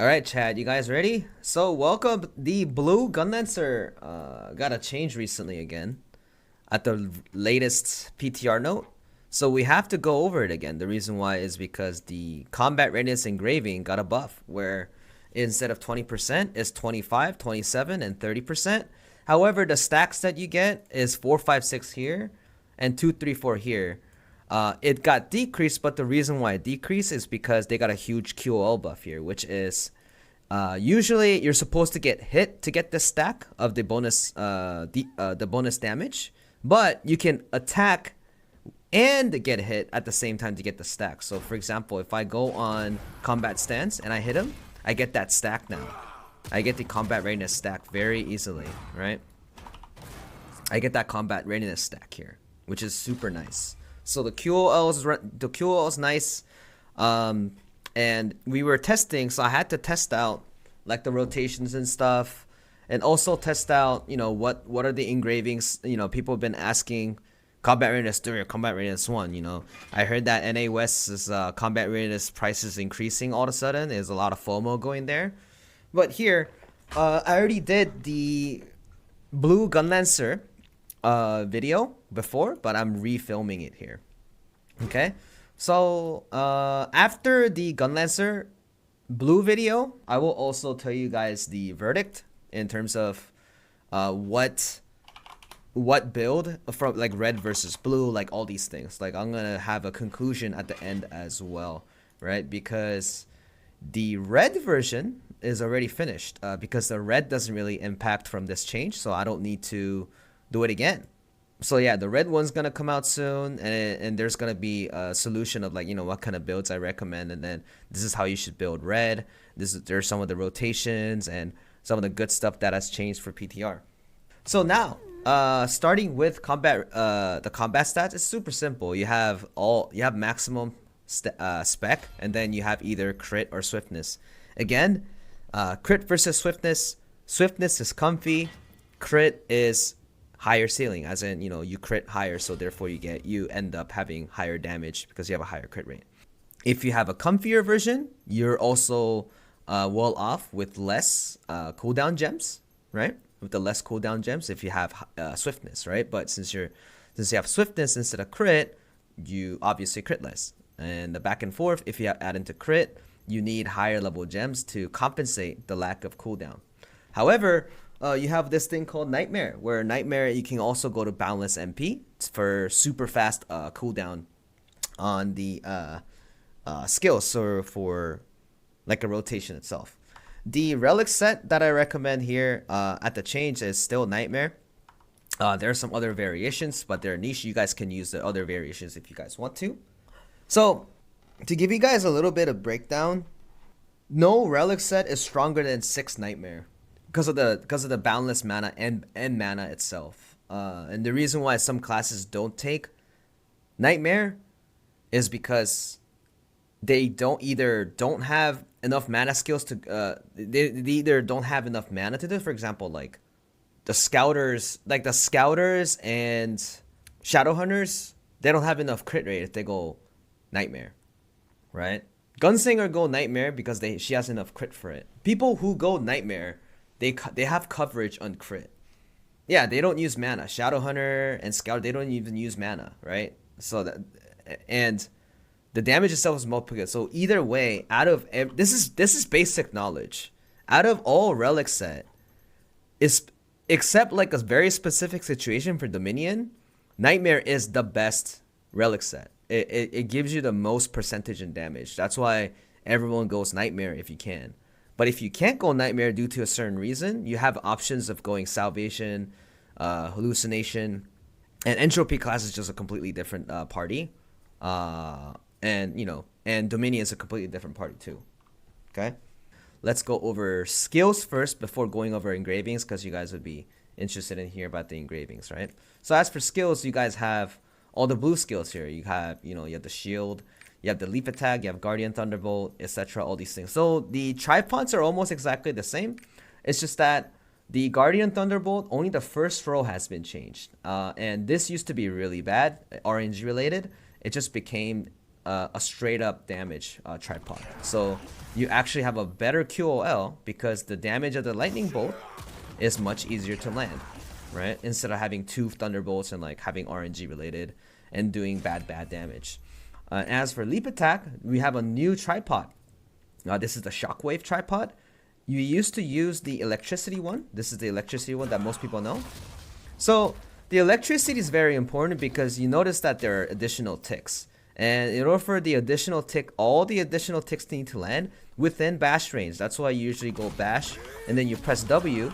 All right, Chad, you guys ready? So, welcome the blue Gunlancer. Got a change recently again at the latest PTR note. So, we have to go over it again. The reason why is because the combat readiness engraving got a buff where instead of 20%, it's 25, 27, and 30%. However, the stacks that you get is 4, 5, 6 here and 2, 3, 4 here. It got decreased, but the reason why it decreased is because they got a huge QOL buff here, which is usually you're supposed to get hit to get the stack of the bonus damage, but you can attack and get hit at the same time to get the stack. So for example, if I go on combat stance and I hit him, I get that stack now. I get the combat readiness stack very easily, right? I get that combat readiness stack here, which is super nice. So the QOL is nice, and we were testing, so I had to test out like the rotations and stuff, and also test out what are the engravings. People have been asking combat readiness 3 or combat readiness 1. I heard that NA West's combat readiness price is increasing all of a sudden. There's a lot of FOMO going there, but here I already did the blue Gunlancer video before, but I'm refilming it here. Okay, so after the Gunlancer blue video, I will also tell you guys the verdict in terms of what build from like red versus blue, like all these things. Like I'm gonna have a conclusion at the end as well, right? Because the red version is already finished because the red doesn't really impact from this change, so I don't need to do it again. So yeah, the red one's gonna come out soon, and there's gonna be a solution of like what kind of builds I recommend, and then this is how you should build red. There's some of the rotations and some of the good stuff that has changed for PTR. So now, starting with combat, the combat stats is super simple. You have maximum spec, and then you have either crit or swiftness. Again, crit versus swiftness. Swiftness is comfy. Crit is higher ceiling, as in you crit higher, so therefore you end up having higher damage because you have a higher crit rate. If you have a comfier version, you're also well off with less cooldown gems, right? With the less cooldown gems if you have swiftness, right? But since you have swiftness instead of crit, you obviously crit less. And the back and forth, if you add into crit, you need higher level gems to compensate the lack of cooldown. However, you have this thing called Nightmare, where Nightmare you can also go to Boundless MP for super fast cooldown on the skills, or for like a rotation itself. The relic set that I recommend here at the change is still Nightmare. There are some other variations, but they're niche. You guys can use the other variations if you guys want to. So to give you guys a little bit of breakdown, no relic set is stronger than 6 Nightmare because of the boundless mana and mana itself. And the reason why some classes don't take Nightmare is because they don't have enough mana skills to they either don't have enough mana to do. For example, like the scouters and shadow hunters, they don't have enough crit rate if they go Nightmare, right? Gunslinger go Nightmare because she has enough crit for it. People who go Nightmare, they have coverage on crit. Yeah, they don't use mana. Shadowhunter and Scout, they don't even use mana, right? So that, and the damage itself is multiplicative. So either way, this is basic knowledge. Out of all relic set, except like a very specific situation for Dominion, Nightmare is the best relic set. It gives you the most percentage in damage. That's why everyone goes Nightmare if you can. But if you can't go Nightmare due to a certain reason, you have options of going Salvation, Hallucination, and Entropy class is just a completely different party. And Dominion is a completely different party too. Okay, let's go over skills first before going over engravings, because you guys would be interested in hearing about the engravings, right? So as for skills, you guys have all the blue skills here. You have you have the shield, you have the leap attack, you have Guardian Thunderbolt, etc. All these things. So the tripods are almost exactly the same. It's just that the Guardian Thunderbolt, only the first row has been changed. And this used to be really bad, RNG related. It just became a straight up damage tripod. So you actually have a better QOL because the damage of the lightning bolt is much easier to land, right? Instead of having 2 thunderbolts and like having RNG related and doing bad damage. As for leap attack, we have a new tripod. This is the shockwave tripod. You used to use the electricity one. This is the electricity one that most people know. So the electricity is very important because you notice that there are additional ticks. And in order for the additional tick, all the additional ticks need to land within bash range. That's why you usually go bash and then you press W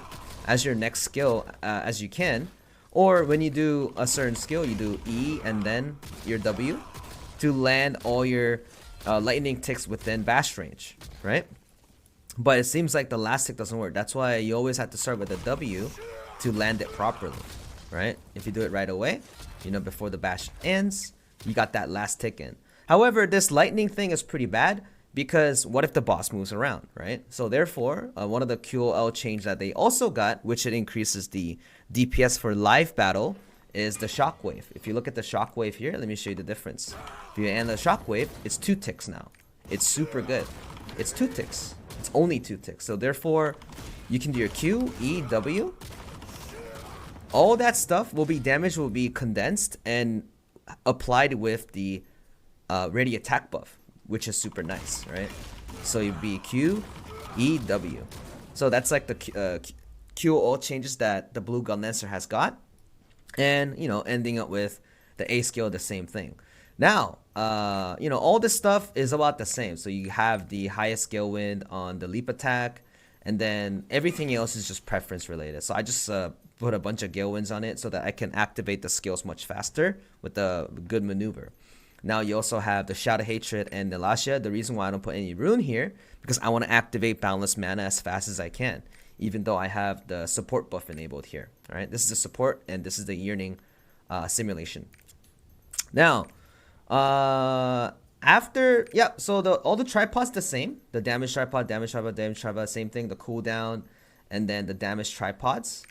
as your next skill as you can. Or when you do a certain skill, you do E and then your W to land all your lightning ticks within bash range, right? But it seems like the last tick doesn't work. That's why you always have to start with a W to land it properly, right? If you do it right away, you know, before the bash ends, you got that last tick in. However, this lightning thing is pretty bad because what if the boss moves around, right? So therefore, one of the QOL change that they also got, which it increases the DPS for live battle, is the shockwave. If you look at the shockwave here, let me show you the difference. If you end the shockwave, it's 2 ticks now. It's super good. It's 2 ticks. It's only 2 ticks. So therefore, you can do your Q, E, W. All that stuff will be damage, will be condensed and applied with the ready attack buff, which is super nice, right? So you'd be Q, E, W. So that's like the QOL changes that the blue Gunlancer has got. And, you know, ending up with the A skill, the same thing. Now, you know, all this stuff is about the same. So you have the highest skill wind on the leap attack, and then everything else is just preference related. So I just put a bunch of gale winds on it so that I can activate the skills much faster with a good maneuver. Now you also have the Shout of Hatred and Nilasha. The reason why I don't put any rune here, because I want to activate Boundless Mana as fast as I can, even though I have the support buff enabled here. All right, this is the support and this is the yearning simulation. Now, after, yeah, so all the tripods the same. The damage tripod, same thing. The cooldown, and then the damage tripods,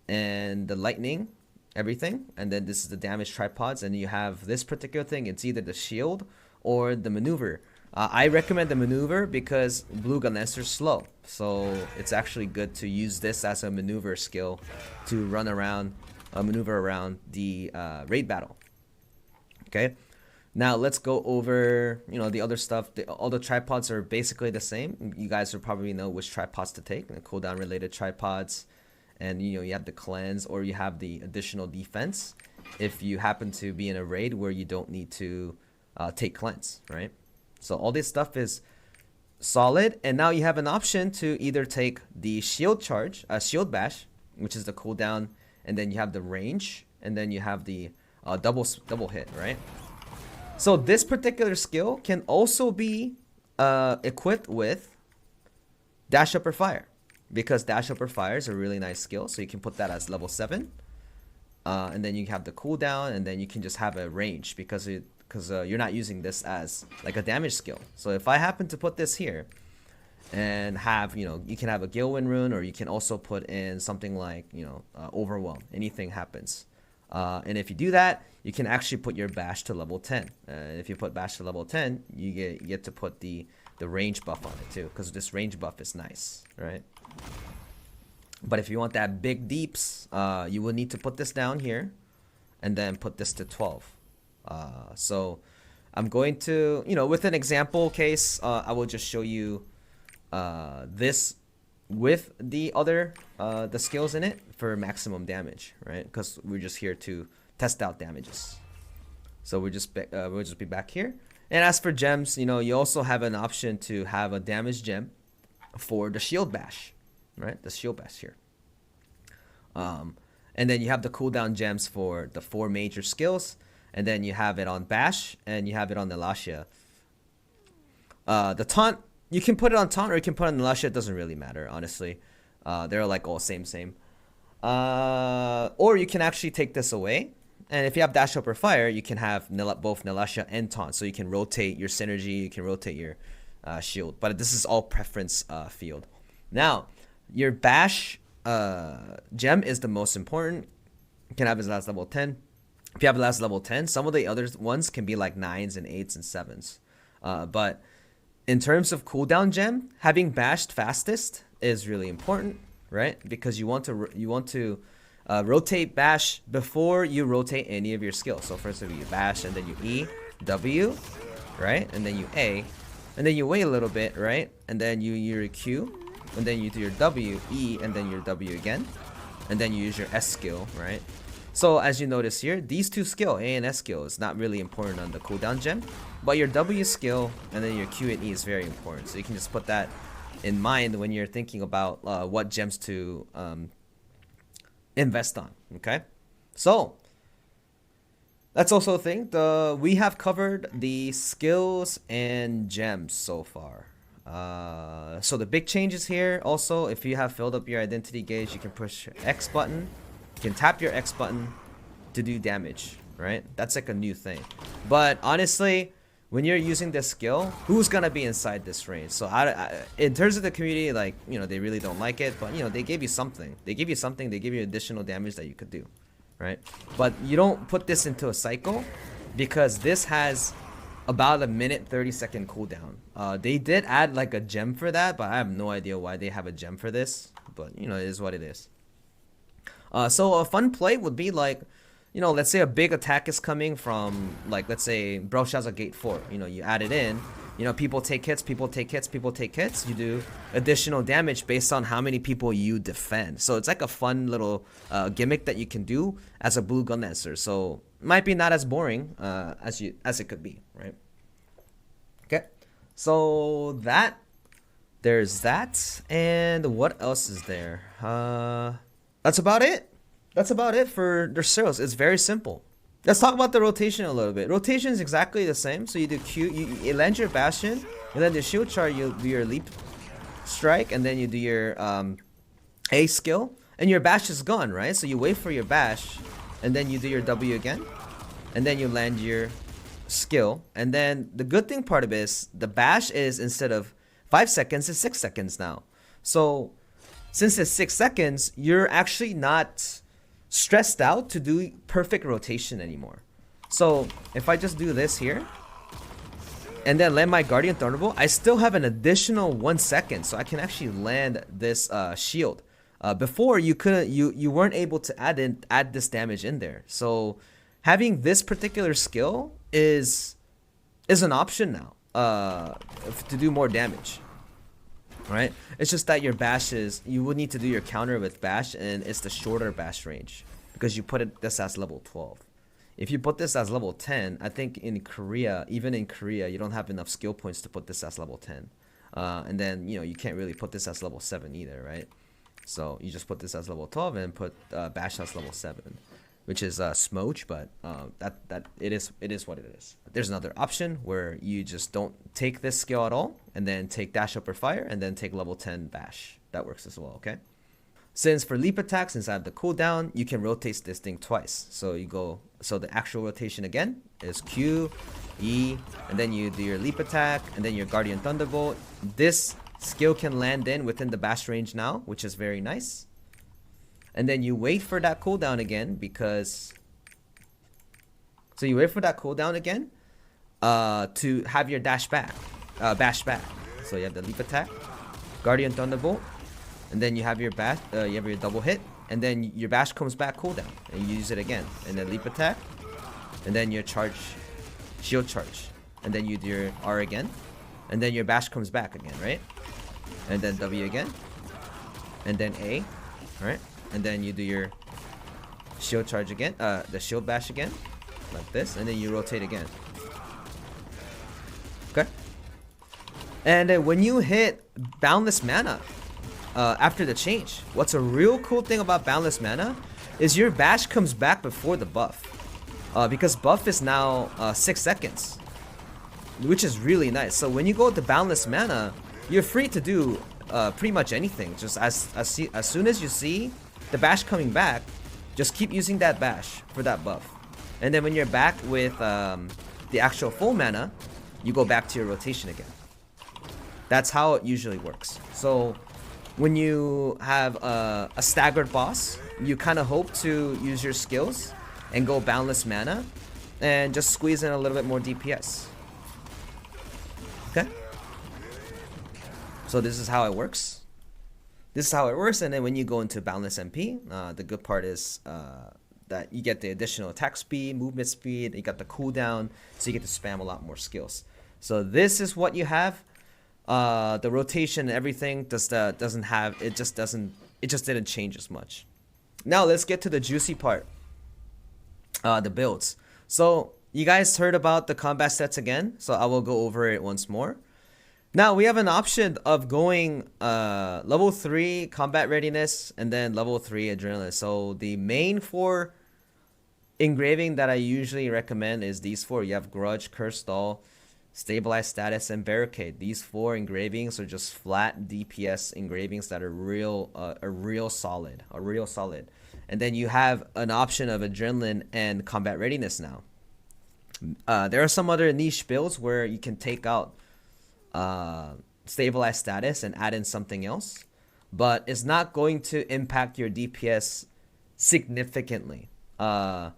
and the lightning, everything. And then this is the damage tripods, and you have this particular thing. It's either the shield or the maneuver. I recommend the maneuver because blue Gunlancer is slow, so it's actually good to use this as a maneuver skill to run around, maneuver around the raid battle. Okay. Now let's go over, you know, the other stuff. All the tripods are basically the same. You guys will probably know which tripods to take. The cooldown related tripods, and you know, you have the cleanse or you have the additional defense if you happen to be in a raid where you don't need to take cleanse, right? So all this stuff is solid, and now you have an option to either take the shield charge, shield bash, which is the cooldown, and then you have the range, and then you have the double hit, right? So this particular skill can also be equipped with Dash Upper Fire, because Dash Upper Fire is a really nice skill. So you can put that as level 7, and then you have the cooldown, and then you can just have a range because you're not using this as like a damage skill. So if I happen to put this here and have, you know, you can have a Gilwyn rune, or you can also put in something like, you know, Overwhelm. Anything happens. And if you do that, you can actually put your bash to level 10. And if you put bash to level 10, you get to put the range buff on it too, because this range buff is nice, right? But if you want that big deeps, you will need to put this down here and then put this to 12. So I'm going to, you know, with an example case, I will just show you this with the other the skills in it for maximum damage, right? Because we're just here to test out damages. So we'll just be back here. And as for gems, you know, you also have an option to have a damage gem for the shield bash, right? The shield bash here. And then you have the cooldown gems for the 4 major skills, and then you have it on bash and you have it on Nilasha. The taunt, you can put it on taunt or you can put it on Nilasha. It doesn't really matter, honestly. They're like all same. Or you can actually take this away. And if you have Dash Upper Fire, you can have both Nilasha and taunt. So you can rotate your synergy, you can rotate your shield. But this is all preference field. Now, your bash gem is the most important. You can have it as level 10. if you have last level 10, some of the other ones can be like 9s and 8s and 7s. But in terms of cooldown gem, having bashed fastest is really important, right? Because you want to rotate bash before you rotate any of your skills. So first you bash, and then you E, W, right? And then you A, and then you wait a little bit, right? And then you your Q, and then you do your W, E, and then your W again. And then you use your S skill, right? So as you notice here, these two skill, A and S skill, is not really important on the cooldown gem. But your W skill and then your Q and E is very important. So you can just put that in mind when you're thinking about what gems to invest on, okay? So that's also a thing. We have covered the skills and gems so far. So the big changes here also, if you have filled up your identity gauge, you can push X button. You can tap your X button to do damage, right? That's like a new thing. But honestly, when you're using this skill, who's gonna be inside this range? So in terms of the community, like, you know, they really don't like it, but you know, they gave you something. They give you something. They give you additional damage that you could do, right? But you don't put this into a cycle because this has about a minute 30-second cooldown. They did add like a gem for that, but I have no idea why they have a gem for this. But you know, it is what it is. So a fun play would be like, you know, let's say a big attack is coming from, like, let's say Broshaza Gate 4. You know, you add it in. You know, people take hits, people take hits, people take hits. You do additional damage based on how many people you defend. So it's like a fun little gimmick that you can do as a blue Gunlancer. So might be not as boring as it could be, right? Okay. So there's that. And what else is there? That's about it. That's about it for their sales. It's very simple. Let's talk about the rotation a little bit. Rotation is exactly the same. So you do Q, you land your Bastion, and then the shield chart, you do your leap strike, and then you do your A skill, and your bash is gone, right? So you wait for your bash, and then you do your W again, and then you land your skill. And then the good thing part of it is the bash is, instead of 5 seconds, it's 6 seconds now. So since it's 6 seconds, you're actually not stressed out to do perfect rotation anymore. So if I just do this here and then land my Guardian Thunderbolt, I still have an additional 1 second, so I can actually land this shield. Before you couldn't, you weren't able to add this damage in there. So having this particular skill is an option now to do more damage. Right? It's just that your bash you would need to do your counter with bash, and it's the shorter bash range because you put this as level 12. If you put this as level 10, I think in Korea, even in Korea, you don't have enough skill points to put this as level 10. And then, you know, you can't really put this as level 7 either, right? So you just put this as level 12 and put bash as level 7. Which is Smoach, but that it is what it is. There's another option where you just don't take this skill at all, and then take Dash Upper Fire, and then take level 10 Bash. That works as well, okay? Since for leap attack, since I have the cooldown, you can rotate this thing twice. So you go, so the actual rotation again is Q, E, and then you do your leap attack, and then your Guardian Thunderbolt. This skill can land in within the Bash range now, which is very nice. And then you wait for that cooldown again because... So you wait for that cooldown again to have your bash back. So you have the leap attack, Guardian Thunderbolt, and then you have your bash. You have your double hit, and then your bash comes back cooldown, and you use it again. And then leap attack, and then your charge, shield charge, and then you do your R again, and then your bash comes back again, right? And then W again, and then A, right? And then you do your shield charge again, the shield bash again, like this, and then you rotate again. Okay. And when you hit Boundless Mana after the change, what's a real cool thing about Boundless Mana is your bash comes back before the buff, because buff is now 6 seconds, which is really nice. So when you go to Boundless Mana, you're free to do pretty much anything. Just as soon as you see the bash coming back, just keep using that bash for that buff. And then when you're back with the actual full mana, you go back to your rotation again. That's how it usually works. So when you have a staggered boss, you kind of hope to use your skills and go boundless mana and just squeeze in a little bit more DPS. Okay, so this is how it works. This is how it works. And then when you go into boundless MP, the good part is that you get the additional attack speed, movement speed, you got the cooldown, so you get to spam a lot more skills. So this is what you have. The rotation and everything just didn't change as much. Now let's get to the juicy part. The builds. So you guys heard about the combat stats again, so I will go over it once more. Now we have an option of going level 3 combat readiness and then level 3 adrenaline. So the main 4 engraving that I usually recommend is these 4. You have Grudge, Curse, Stall, Stabilized Status, and Barricade. These 4 engravings are just flat DPS engravings that are real solid. And then you have an option of adrenaline and combat readiness now. There are some other niche builds where you can take out Stabilized Status and add in something else, but it's not going to impact your DPS significantly. I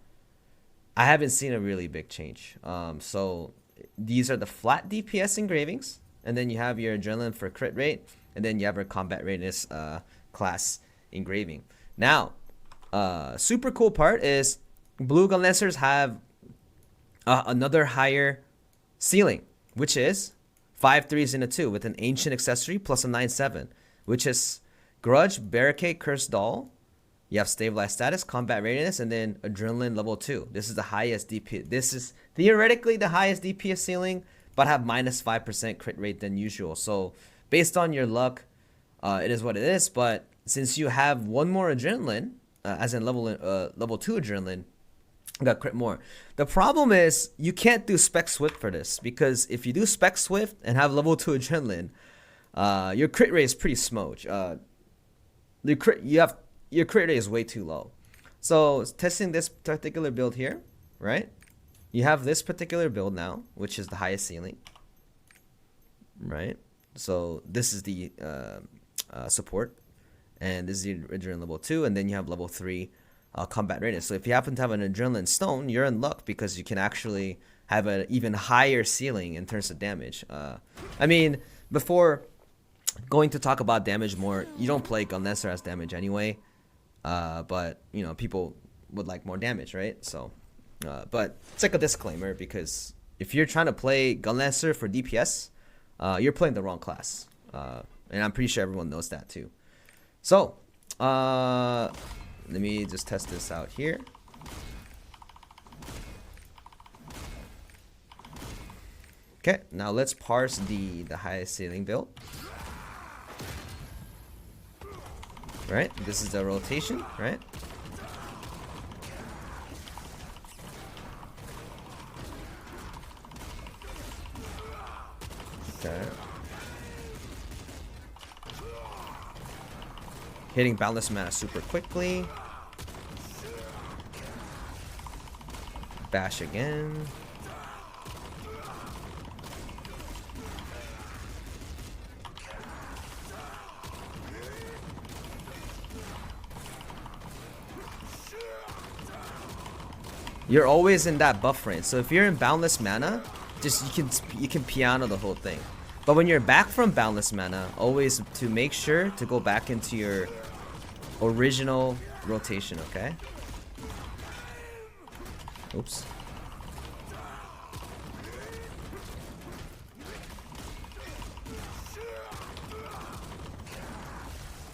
haven't seen a really big change. So these are the flat DPS engravings, and then you have your adrenaline for crit rate, and then you have your combat readiness class engraving. Now, super cool part is blue Gunlancers have another higher ceiling, which is 5 3s in a 2 with an ancient accessory plus a 9/7, which is Grudge, Barricade, Curse, Doll. You have Stabilized Status, Combat Readiness, and then Adrenaline level 2. This is the highest DPS. This is theoretically the highest DPS ceiling, but have minus 5% crit rate than usual. So based on your luck, it is what it is. But since you have one more Adrenaline, as in level 2 Adrenaline, you got crit more. The problem is you can't do Spec Swift for this, because if you do Spec Swift and have level 2 Adrenaline, your crit rate is pretty smudge. Your crit rate is way too low. So testing this particular build here, right? You have this particular build now, which is the highest ceiling, right? So this is the support, and this is the adrenaline level 2, and then you have level 3 combat readiness. So if you happen to have an adrenaline stone, you're in luck, because you can actually have an even higher ceiling in terms of damage. I mean, before going to talk about damage more, you don't play Gunlancer as damage anyway. But you know, people would like more damage, right? So, but it's like a disclaimer, because if you're trying to play Gunlancer for DPS, you're playing the wrong class, and I'm pretty sure everyone knows that too. So, let me just test this out here. Okay, now let's parse the highest ceiling build. Right, this is the rotation, right? Okay. Hitting boundless mana super quickly. Bash again. You're always in that buff range. So if you're in boundless mana, just you can piano the whole thing. But when you're back from boundless mana, always to make sure to go back into your original rotation, okay? Oops.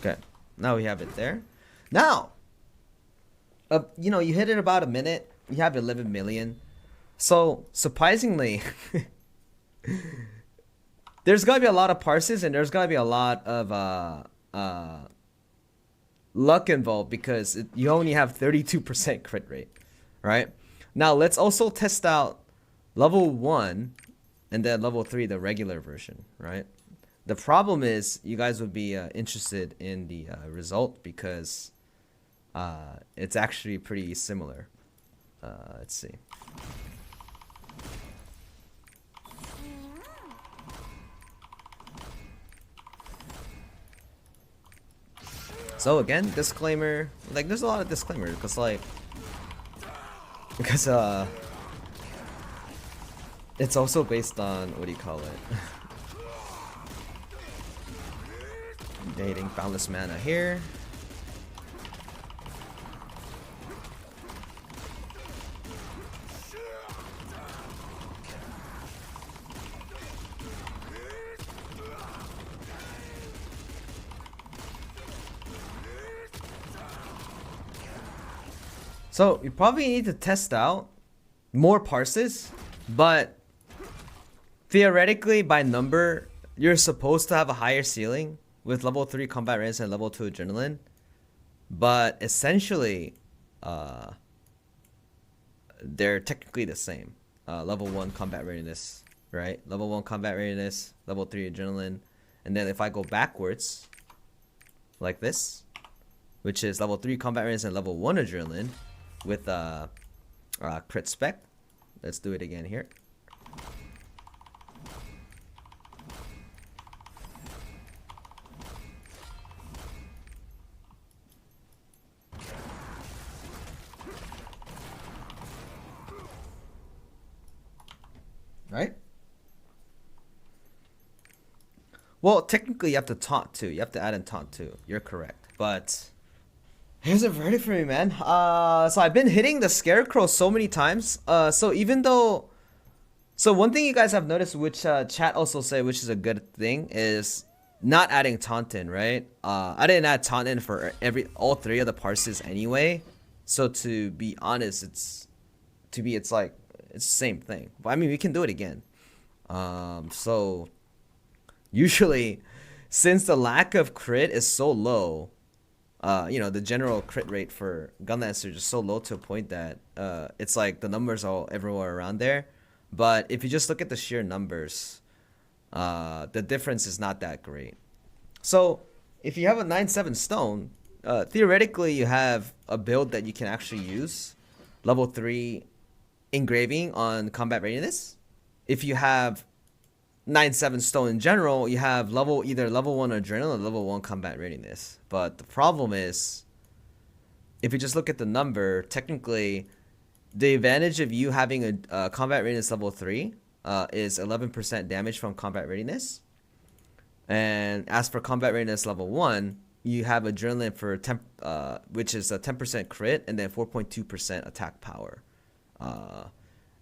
Okay, now we have it there. Now, you know, you hit it about a minute. You have 11 million. So surprisingly, there's gonna be a lot of parses, and there's gonna be a lot of luck involved, because you only have 32% crit rate, right? Now let's also test out level 1 and then level 3, the regular version, right? The problem is you guys would be interested in the result, because it's actually pretty similar. Let's see. So again, disclaimer, like there's a lot of disclaimers, because like because it's also based on, what do you call it? Dating boundless mana here. So you probably need to test out more parses, but theoretically by number, you're supposed to have a higher ceiling with level 3 combat readiness and level 2 adrenaline. But essentially, they're technically the same. Level 1 combat readiness, right? Level 1 combat readiness, level 3 adrenaline. And then if I go backwards, like this, which is level 3 combat readiness and level 1 adrenaline, with crit spec. Let's do it again here. Right? Well, technically you have to taunt too. You have to add in taunt too. You're correct. But here's a verdict for me, man. So I've been hitting the scarecrow so many times. So even though, so one thing you guys have noticed, which chat also say, which is a good thing, is not adding taunt in, right? I didn't add taunt in for all 3 of the parses anyway. So to be honest, it's like it's the same thing. But I mean, we can do it again. So usually, since the lack of crit is so low, you know, the general crit rate for GUNLANCER is so low to a point that it's like the numbers are everywhere around there. But if you just look at the sheer numbers, the difference is not that great. So if you have a 9/7 stone, theoretically you have a build that you can actually use. Level 3 engraving on combat readiness. If you have 9/7 stone in general, you have either level 1 adrenaline or level 1 combat readiness. But the problem is, if you just look at the number, technically the advantage of you having a combat readiness level 3 is 11% damage from combat readiness. And as for combat readiness level 1, you have adrenaline for which is a 10% crit and then 4.2% attack power.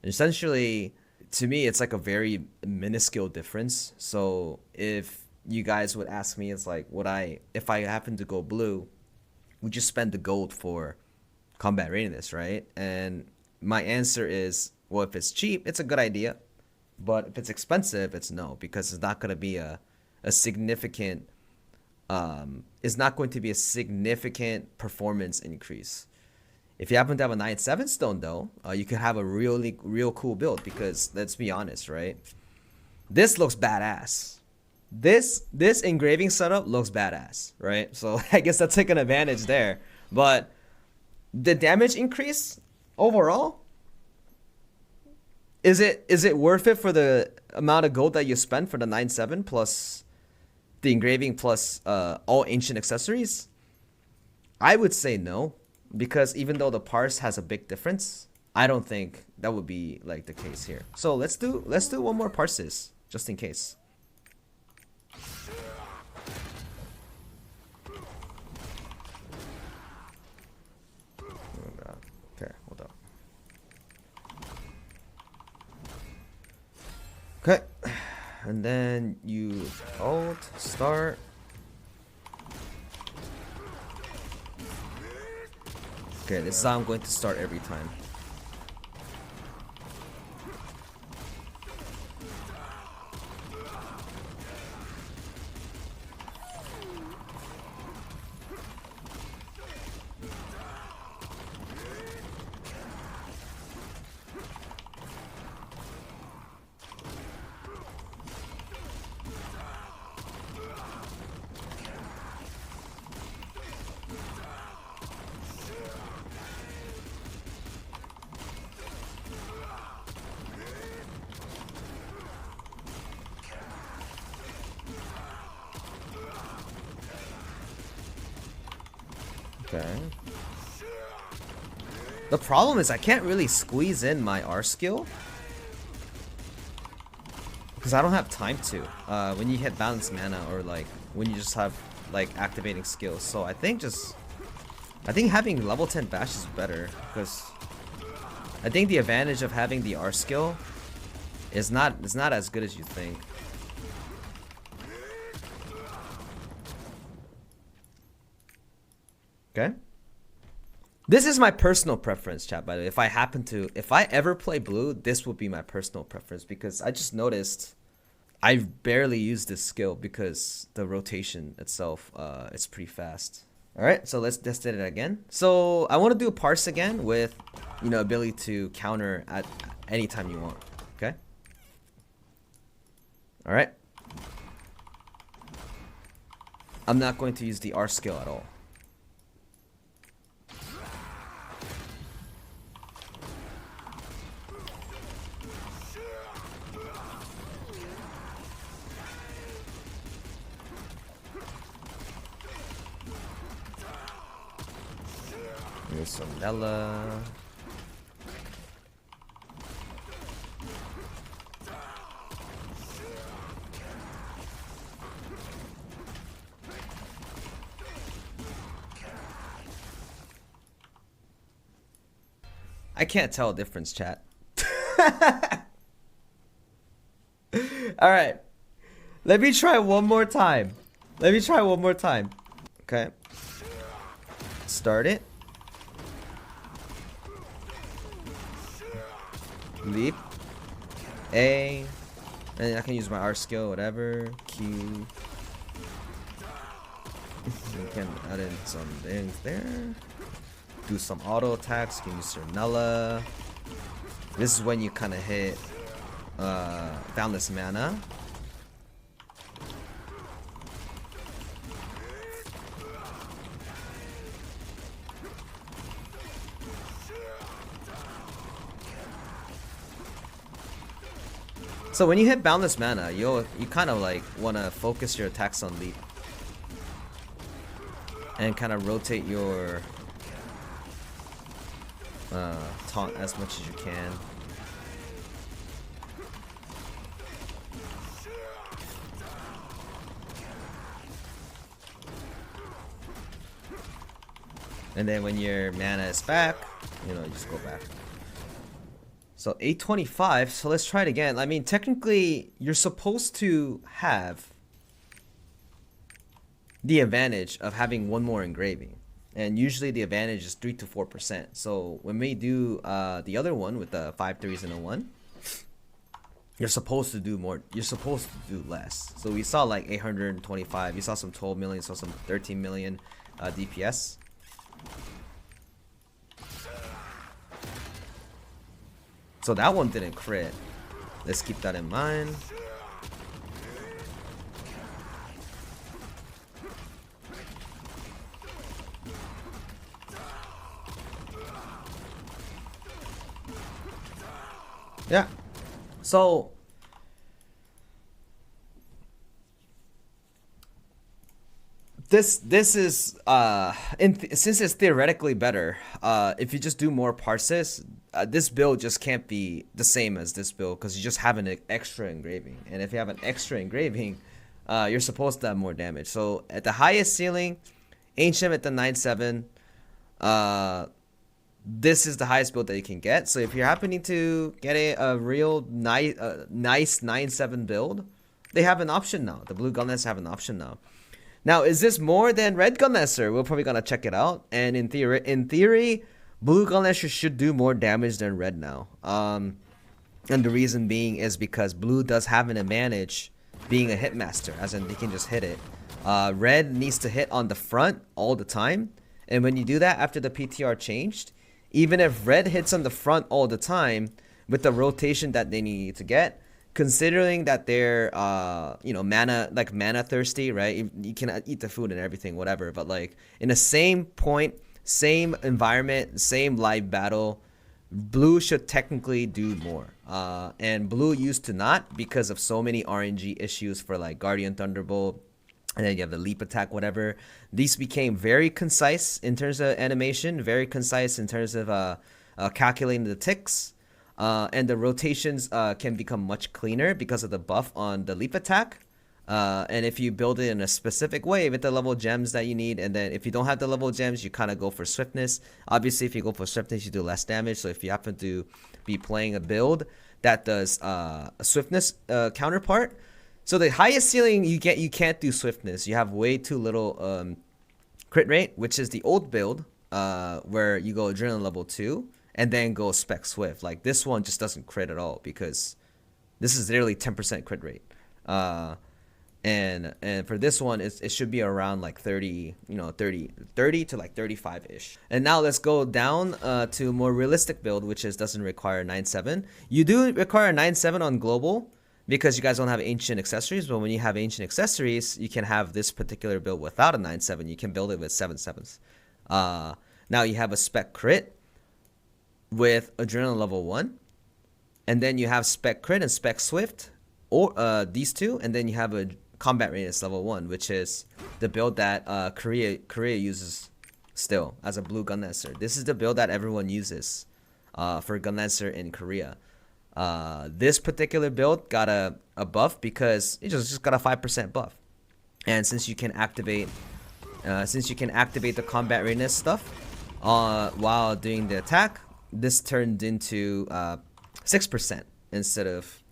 Essentially, to me, it's like a very minuscule difference. So if you guys would ask me, it's like, if I happen to go blue, would you spend the gold for combat readiness, right? And my answer is, well, if it's cheap, it's a good idea. But if it's expensive, it's no, because it's not going to be a significant, it's not going to be a significant performance increase. If you happen to have a 9/7 stone though, you could have a real cool build, because let's be honest, right? This looks badass. This engraving setup looks badass, right? So I guess that's like an advantage there. But the damage increase overall, is it worth it for the amount of gold that you spend for the 9/7 plus the engraving plus all ancient accessories? I would say no. Because even though the parse has a big difference, I don't think that would be like the case here. So let's do one more parses just in case. Okay, hold up. Okay, and then you alt start. Okay, this is how I'm going to start every time. Okay. The problem is I can't really squeeze in my R skill because I don't have time to. When you hit balance mana or like when you just have like activating skills. So I think having level 10 bash is better because I think the advantage of having the R skill is not as good as you think. Okay. This is my personal preference, chat, by the way. If I ever play blue, this would be my personal preference because I just noticed I barely use this skill because the rotation itself, it's pretty fast. All right, so let's test it again. So I want to do a parse again with, you know, ability to counter at any time you want. Okay. All right. I'm not going to use the R skill at all. Here's some Nella. I can't tell a difference, chat. All right. Let me try one more time. Okay. Start it. Leap. A. And I can use my R skill, whatever. Q. You can add in some things there. Do some auto attacks. Can use your Nella. This is when you kind of hit boundless mana. So when you hit boundless mana, you kind of like want to focus your attacks on leap and kind of rotate your taunt as much as you can. And then when your mana is back, you know, you just go back. So 825, so let's try it again. I mean, technically, you're supposed to have the advantage of having one more engraving. And usually the advantage is 3 to 4%. So when we do the other one with the 5 3s and a 1, you're supposed to do more. You're supposed to do less. So we saw like 825. You saw some 12 million, saw some 13 million DPS. So that one didn't crit. Let's keep that in mind. Yeah. So this is since it's theoretically better, if you just do more parses, this build just can't be the same as this build because you just have an extra engraving, and if you have an extra engraving, you're supposed to have more damage. So at the highest ceiling, Ancient at the 9/7, this is the highest build that you can get. So if you're happening to get a real nice 9/7 build, they have an option now. The blue Gunlancers have an option now. Now, is this more than red Gunlancer? We're probably gonna check it out. And in theory, blue Gunlancer should do more damage than red now. And the reason being is because blue does have an advantage being a hitmaster, as in they can just hit it. Red needs to hit on the front all the time, and when you do that after the PTR changed, even if red hits on the front all the time with the rotation that they need to get, considering that they're you know, mana thirsty, right? You can eat the food and everything, whatever, but like in the same point, same environment, same live battle, blue should technically do more. And blue used to not, because of so many RNG issues for like Guardian Thunderbolt, and then you have the leap attack, whatever. These became very concise in terms of animation, very concise in terms of calculating the ticks, and the rotations can become much cleaner because of the buff on the leap attack. And if you build it in a specific way with the level gems that you need, and then if you don't have the level gems, you kind of go for swiftness. Obviously, if you go for swiftness, you do less damage. So if you happen to be playing a build that does a swiftness counterpart, so the highest ceiling you get, you can't do swiftness. You have way too little crit rate, which is the old build where you go adrenaline level 2 and then go spec swift. Like this one just doesn't crit at all because this is literally 10% crit rate. And for this one, it should be around like 30 to like 35-ish. And now let's go down to a more realistic build, which doesn't require 9/7. You do require 9/7 on global because you guys don't have ancient accessories, but when you have ancient accessories, you can have this particular build without a 9/7. You can build it with 7/7s. Now you have a spec crit with adrenaline level 1, and then you have spec crit and spec swift, or these two, and then you have a combat readiness level 1, which is the build that Korea uses still as a blue Gunlancer. This is the build that everyone uses for Gunlancer in Korea. This particular build got a buff because it just got a 5% buff, and since you can activate the combat readiness stuff while doing the attack, this turned into 6% instead of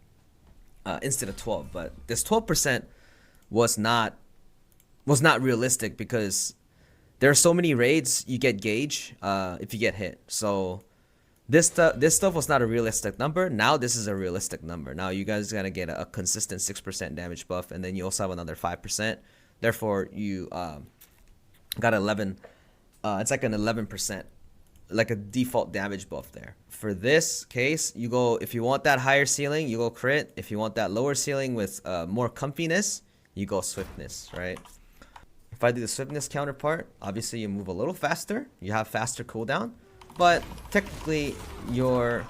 12. But this 12% was not realistic because there are so many raids you get gauge if you get hit. So this stuff was not a realistic number. Now this is a realistic number. Now you guys gotta get a consistent 6% damage buff, and then you also have another 5%. Therefore you got 11. It's like an 11%, like a default damage buff there. For this case, you go, if you want that higher ceiling, you go crit. If you want that lower ceiling with more comfiness, you go swiftness, right? If I do the swiftness counterpart, obviously you move a little faster. You have faster cooldown, but technically your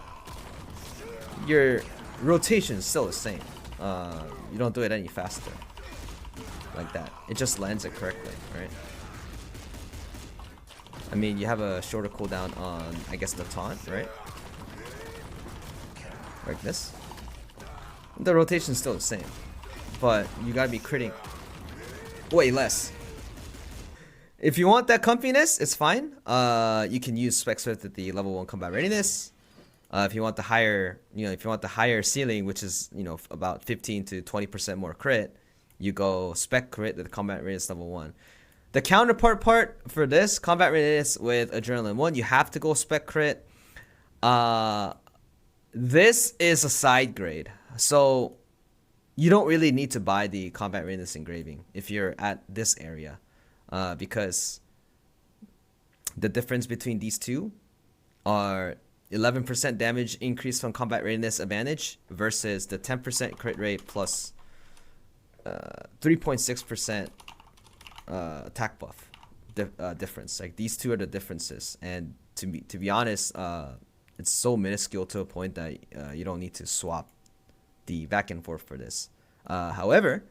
rotation is still the same. You don't do it any faster like that. It just lands it correctly, right? I mean, you have a shorter cooldown on, I guess, the taunt, right? Like this. The rotation is still the same, but you gotta be critting way less. If you want that comfiness, it's fine. You can use spec swift at the level 1 combat readiness. If you want the higher ceiling, which is about 15 to 20% more crit, you go spec crit at the combat readiness level 1. The counterpart part for this combat readiness with adrenaline 1, you have to go spec crit. This is a side grade, so you don't really need to buy the combat readiness engraving if you're at this area, because the difference between these two are 11% damage increase from combat readiness advantage versus the 10% crit rate plus 3.6% attack buff difference. Like these two are the differences, and to be honest, it's so minuscule to a point that you don't need to swap the back and forth for this. However,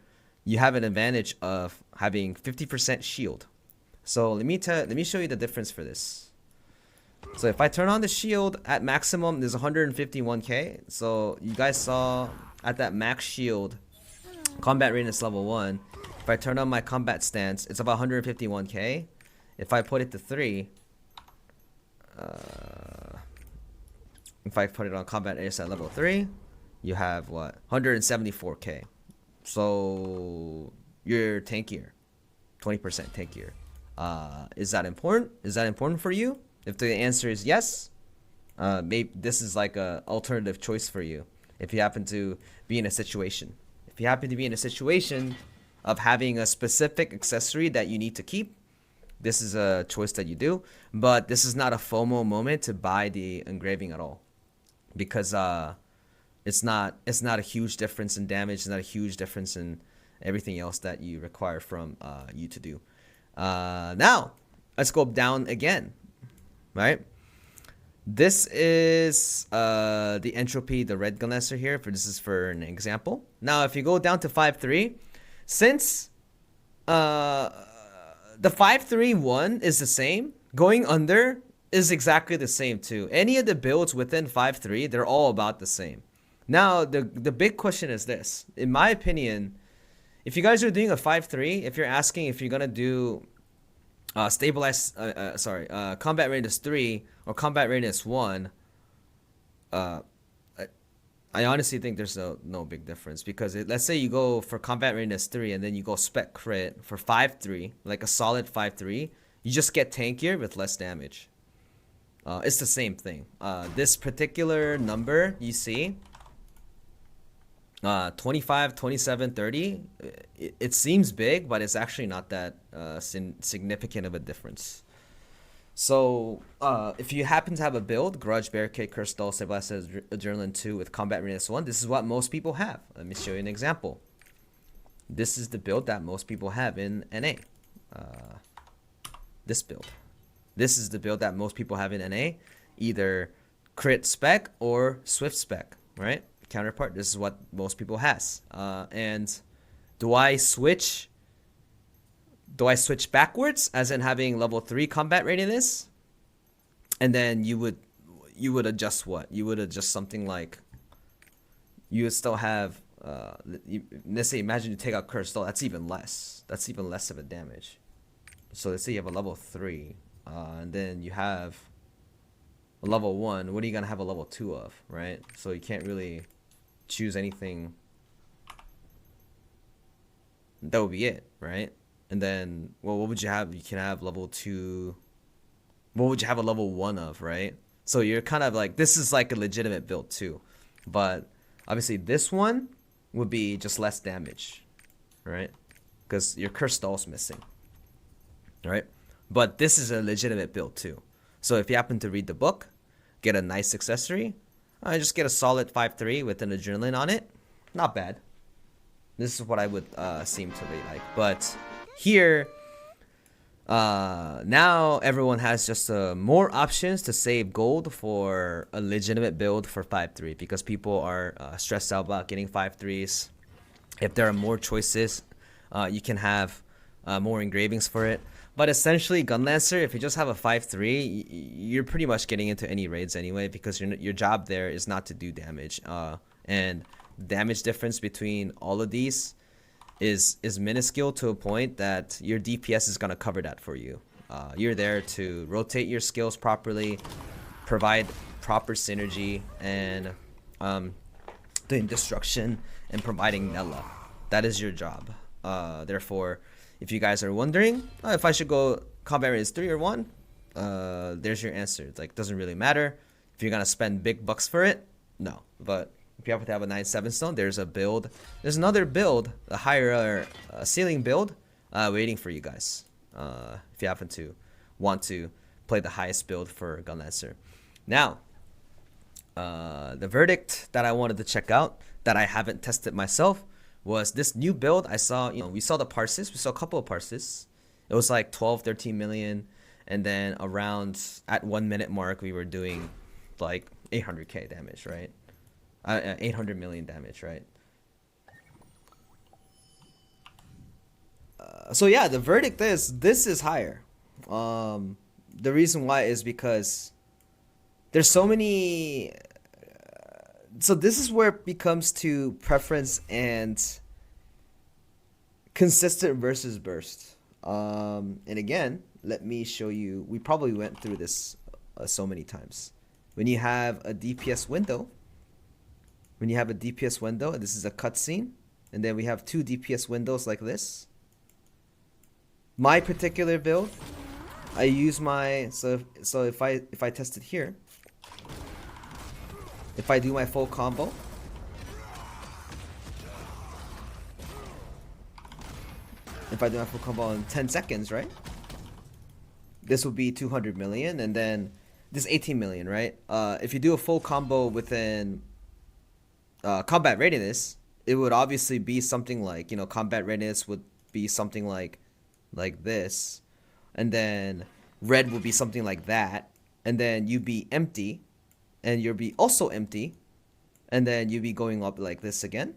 you have an advantage of having 50% shield. So let me show you the difference for this. So if I turn on the shield at maximum, there's 151k. So you guys saw at that max shield, combat readiness level 1. If I turn on my combat stance, it's about 151k. If I put it to 3, if I put it on combat readiness at level 3, you have what? 174k. So you're tankier, 20% tankier. Is that important? Is that important for you? If the answer is yes, maybe this is like a alternative choice for you. If you happen to be in a situation, of having a specific accessory that you need to keep, this is a choice that you do. But this is not a FOMO moment to buy the engraving at all, because it's not a huge difference in damage. It's not a huge difference in everything else that you require from you to do. Now let's go down again, right? This is the entropy, the red Gunlancer here. This is for an example. Now if you go down to 5.3, since the 5.3.1 is the same, going under is exactly the same too. Any of the builds within 5.3, they're all about the same. Now, the big question is this. In my opinion, if you guys are doing a 5.3, if you're asking if you're gonna do combat readiness 3 or combat readiness 1, I, I honestly think there's no big difference, because let's say you go for combat readiness 3 and then you go spec crit for 5.3, like a solid 5.3, you just get tankier with less damage. It's the same thing. This particular number you see, 25, 27, 30, it seems big, but it's actually not that significant of a difference. So if you happen to have a build, Grudge, Barricade, Curse, Stall, Stabilize, Adrenaline 2 with Combat Readiness 1, this is what most people have. Let me show you an example. This is the build that most people have in NA. This build. This is the build that most people have in NA. Either crit spec or swift spec, right? Counterpart, this is what most people has. And do I switch backwards, as in having level 3 combat readiness? And then you would adjust what? You would adjust something like, you would still have let's say, imagine you take out curse stall, that's even less of a damage. So let's say you have a level 3, and then you have a level 1. What are you gonna have a level 2 of, right? So you can't really choose anything. That would be it, right? And then, well, what would you have? You can have level 2. What would you have a level 1 of, right? So you're kind of like, this is like a legitimate build too, but obviously this one would be just less damage, right? Because your curse stall's missing, right? But this is a legitimate build too. So if you happen to read the book, get a nice accessory, just get a solid 5.3 with an adrenaline on it. Not bad. This is what I would seem to really like. But here, now everyone has just more options to save gold for a legitimate build for 5.3, because people are stressed out about getting 5.3s. If there are more choices, you can have more engravings for it. But essentially, GunLancer, if you just have a 5.3, you're pretty much getting into any raids anyway, because your job there is not to do damage. And damage difference between all of these is minuscule to a point that your DPS is going to cover that for you. You're there to rotate your skills properly, provide proper synergy, and doing destruction and providing Nella. That is your job. Therefore, if you guys are wondering if I should go combat readiness 3 or 1, there's your answer. It's like, doesn't really matter. If you're gonna spend big bucks for it, no. But if you happen to have a 9/7 stone, there's a build. There's another build, a higher ceiling build, waiting for you guys. If you happen to want to play the highest build for GunLancer. Now, the verdict that I wanted to check out, that I haven't tested myself, was this new build. I saw, we saw the parses. We saw a couple of parses. It was like 12, 13 million. And then around at 1 minute mark, we were doing like 800k damage, right? 800 million damage, right? So yeah, the verdict is this is higher. The reason why is because there's so many. So this is where it becomes to preference and consistent versus burst. And again, let me show you. We probably went through this so many times. When you have a DPS window, and this is a cutscene, and then we have 2 DPS windows like this. My particular build, I use my so if I test it here. If I do my full combo, in 10 seconds, right? This will be 200 million, and then this 18 million, right? If you do a full combo within combat readiness, it would obviously be something like, combat readiness would be something like this, and then red would be something like that, and then you'd be empty. And you'll be also empty, and then you'll be going up like this again,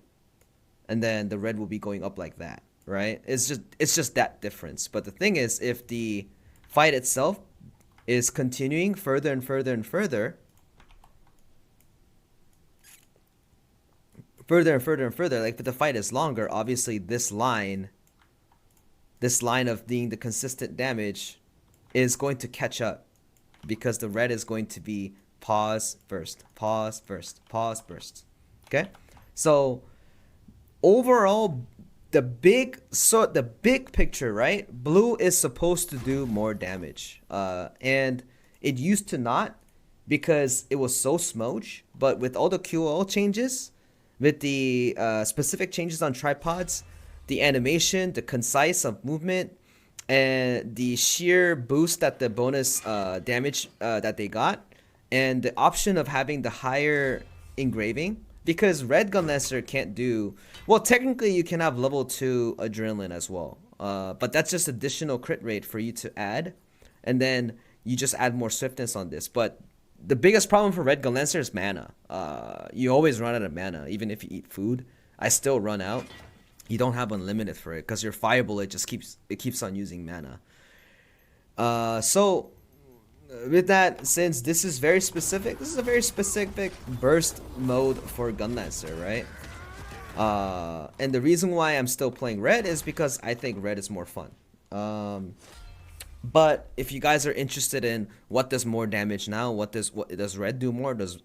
and then the red will be going up like that, right? It's just that difference. But the thing is, if the fight itself is continuing further and further and further. Further and further and further. Like, but the fight is longer. Obviously, this line of being the consistent damage is going to catch up, because the red is going to be pause, burst, pause, burst, pause, burst. Okay? So, overall, the big picture, right? Blue is supposed to do more damage. And it used to not, because it was so smooch. But with all the QOL changes, with the specific changes on tripods, the animation, the concise of movement, and the sheer boost that the bonus damage that they got, and the option of having the higher engraving, because red Gunlancer can't do, well, technically you can have level 2 adrenaline as well, but that's just additional crit rate for you to add, and then you just add more swiftness on this. But the biggest problem for red Gunlancer is mana. You always run out of mana. Even if you eat food, I still run out. You don't have unlimited for it, because your fire bullet just keeps on using mana. So with that, since this is very specific, this is a very specific burst mode for Gunlancer, right? And the reason why I'm still playing red is because I think red is more fun. But if you guys are interested in what does more damage now, what does red do more, does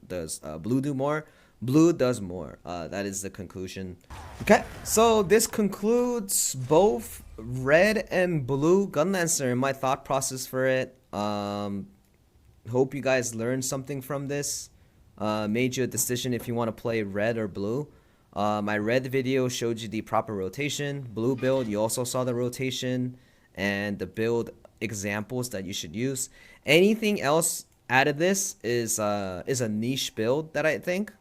blue do more? Blue does more. That is the conclusion. Okay, so this concludes both red and blue Gunlancer and my thought process for it. Hope you guys learned something from this. Made you a decision if you want to play red or blue. My red video showed you the proper rotation. Blue build, you also saw the rotation and the build examples that you should use. Anything else out of this is a niche build that I think.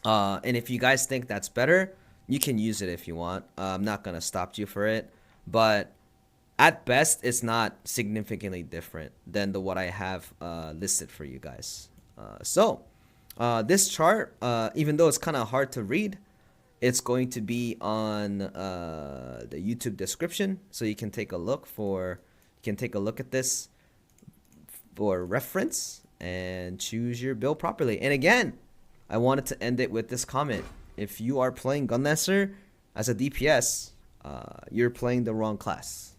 And if you guys think that's better, you can use it if you want. I'm not gonna stop you for it, but at best, it's not significantly different than what I have listed for you guys. So this chart, even though it's kind of hard to read, it's going to be on the YouTube description, so you can take a look at this for reference and choose your build properly. And again, I wanted to end it with this comment: if you are playing Gunlancer as a DPS, you're playing the wrong class.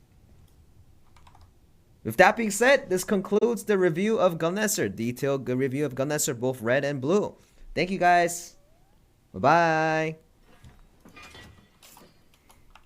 With that being said, this concludes the review of Gunlancer. Detailed review of Gunlancer, both red and blue. Thank you guys. Bye-bye.